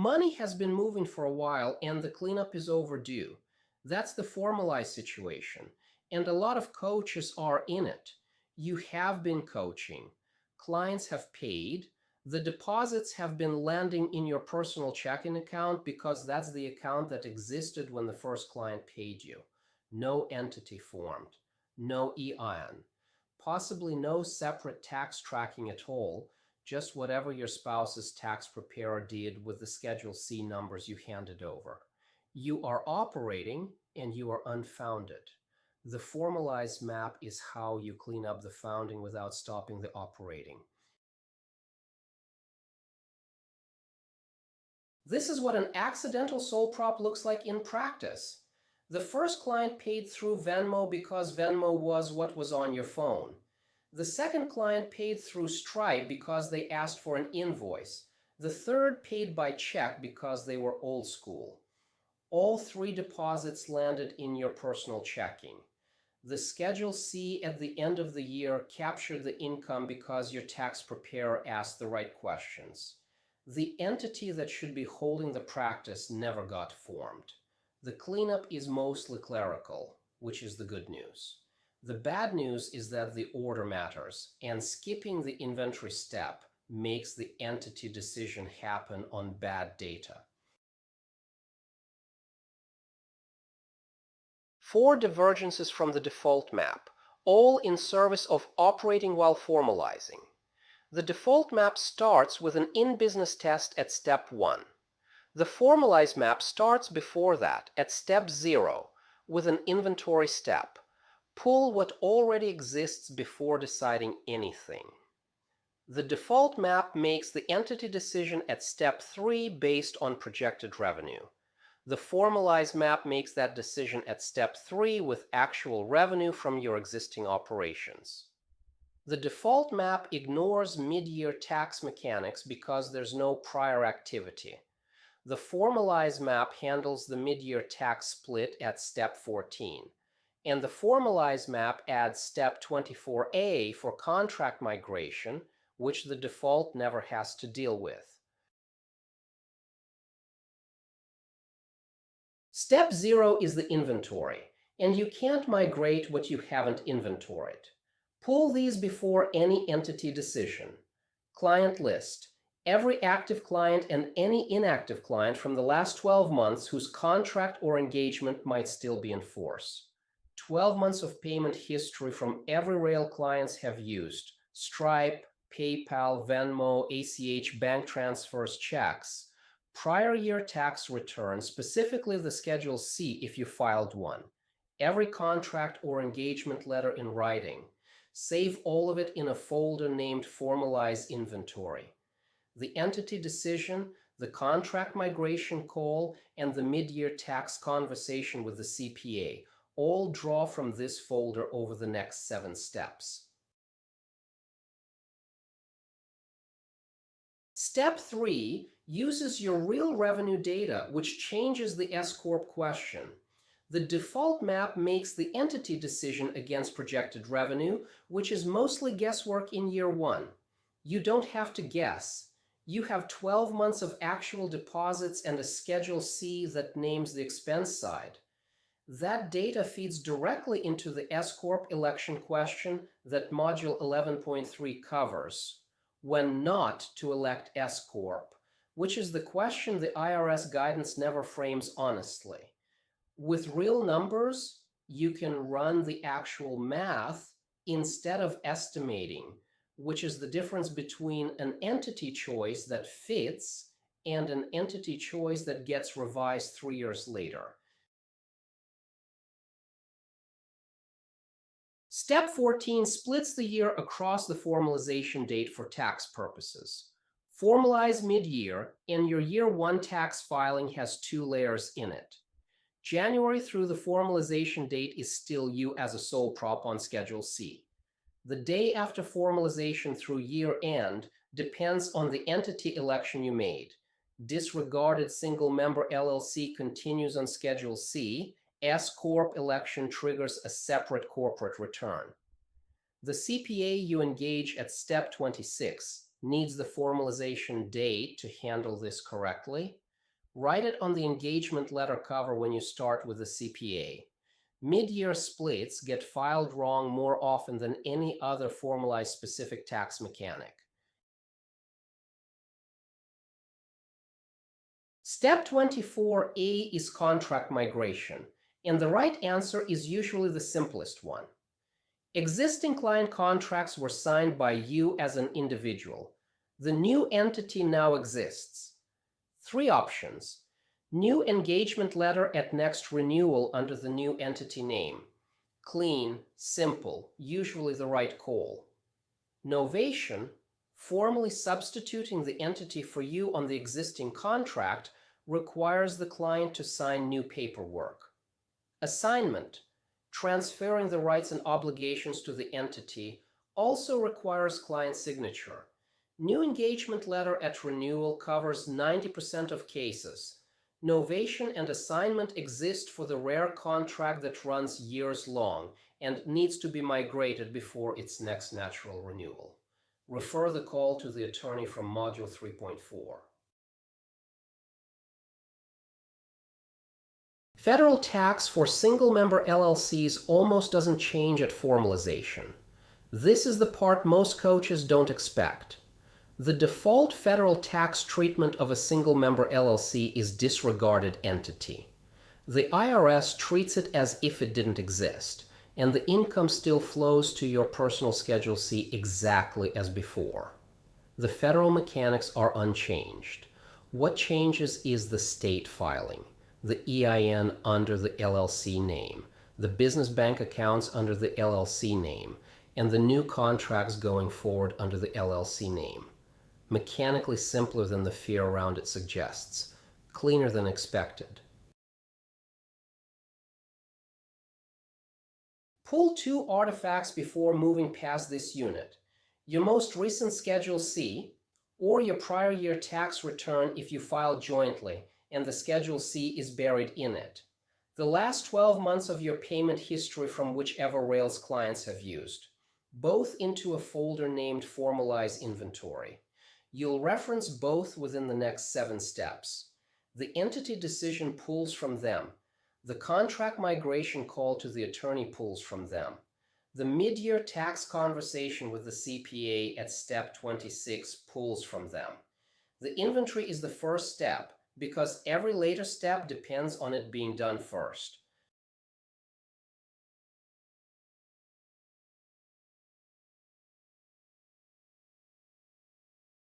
Money has been moving for a while and the cleanup is overdue. That's the formalized situation. And a lot of coaches are in it. You have been coaching. Clients have paid. The deposits have been landing in your personal checking account because that's the account that existed when the first client paid you. No entity formed. No EIN. Possibly no separate tax tracking at all, just whatever your spouse's tax preparer did with the Schedule C numbers you handed over. You are operating and you are unfounded. The Formalize Map is how you clean up the founding without stopping the operating. This is what an accidental sole prop looks like in practice. The first client paid through Venmo because Venmo was what was on your phone. The second client paid through Stripe because they asked for an invoice. The third paid by check because they were old school. All three deposits landed in your personal checking. The Schedule C at the end of the year captured the income because your tax preparer asked the right questions. The entity that should be holding the practice never got formed. The cleanup is mostly clerical, which is the good news. The bad news is that the order matters, and skipping the inventory step makes the entity decision happen on bad data. 4 divergences from the default map, all in service of operating while formalizing. The default map starts with an in-business test at step 1. The Formalize Map starts before that, at step 0, with an inventory step. Pull what already exists before deciding anything. The default map makes the entity decision at step 3 based on projected revenue. The Formalize Map makes that decision at step 3 with actual revenue from your existing operations. The default map ignores mid-year tax mechanics because there's no prior activity. The Formalize Map handles the mid-year tax split at step 14. And the Formalize Map adds step 24A for contract migration, which the default never has to deal with. Step 0 is the inventory, and you can't migrate what you haven't inventoried. Pull these before any entity decision. Client list. Every active client and any inactive client from the last 12 months whose contract or engagement might still be in force. 12 months of payment history from every rail clients have used. Stripe, PayPal, Venmo, ACH, bank transfers, checks. Prior year tax return, specifically the Schedule C if you filed one. Every contract or engagement letter in writing. Save all of it in a folder named Formalize Inventory. The entity decision, the contract migration call, and the mid-year tax conversation with the CPA all draw from this folder over the next 7 steps. Step 3 uses your real revenue data, which changes the S-corp question. The default map makes the entity decision against projected revenue, which is mostly guesswork in year 1. You don't have to guess. You have 12 months of actual deposits and a Schedule C that names the expense side. That data feeds directly into the S-corp election question that Module 11.3 covers, when not to elect S-corp, which is the question the IRS guidance never frames honestly. With real numbers, you can run the actual math instead of estimating, which is the difference between an entity choice that fits and an entity choice that gets revised 3 years later. Step 14 splits the year across the formalization date for tax purposes. Formalize mid-year, and your year 1 tax filing has 2 layers in it. January through the formalization date is still you as a sole prop on Schedule C. The day after formalization through year end depends on the entity election you made. Disregarded single member LLC continues on Schedule C. S-corp election triggers a separate corporate return. The CPA you engage at step 26 needs the formalization date to handle this correctly. Write it on the engagement letter cover when you start with the CPA. Mid-year splits get filed wrong more often than any other formalized specific tax mechanic. Step 24A is contract migration, and the right answer is usually the simplest one. Existing client contracts were signed by you as an individual. The new entity now exists. 3 options. New engagement letter at next renewal under the new entity name. Clean, simple, usually the right call. Novation, formally substituting the entity for you on the existing contract, requires the client to sign new paperwork. Assignment, transferring the rights and obligations to the entity, also requires client signature. New engagement letter at renewal covers 90% of cases. Novation and assignment exist for the rare contract that runs years long and needs to be migrated before its next natural renewal. Refer the call to the attorney from Module 3.4. Federal tax for single-member LLCs almost doesn't change at formalization. This is the part most coaches don't expect. The default federal tax treatment of a single-member LLC is disregarded entity. The IRS treats it as if it didn't exist, and the income still flows to your personal Schedule C exactly as before. The federal mechanics are unchanged. What changes is the state filing, the EIN under the LLC name, the business bank accounts under the LLC name, and the new contracts going forward under the LLC name. Mechanically simpler than the fear around it suggests, cleaner than expected. Pull 2 artifacts before moving past this unit. Your most recent Schedule C, or your prior year tax return if you filed jointly and the Schedule C is buried in it. The last 12 months of your payment history from whichever Rails clients have used, both into a folder named Formalize Inventory. You'll reference both within the next 7 steps. The entity decision pulls from them. The contract migration call to the attorney pulls from them. The mid-year tax conversation with the CPA at step 26 pulls from them. The inventory is the first step because every later step depends on it being done first.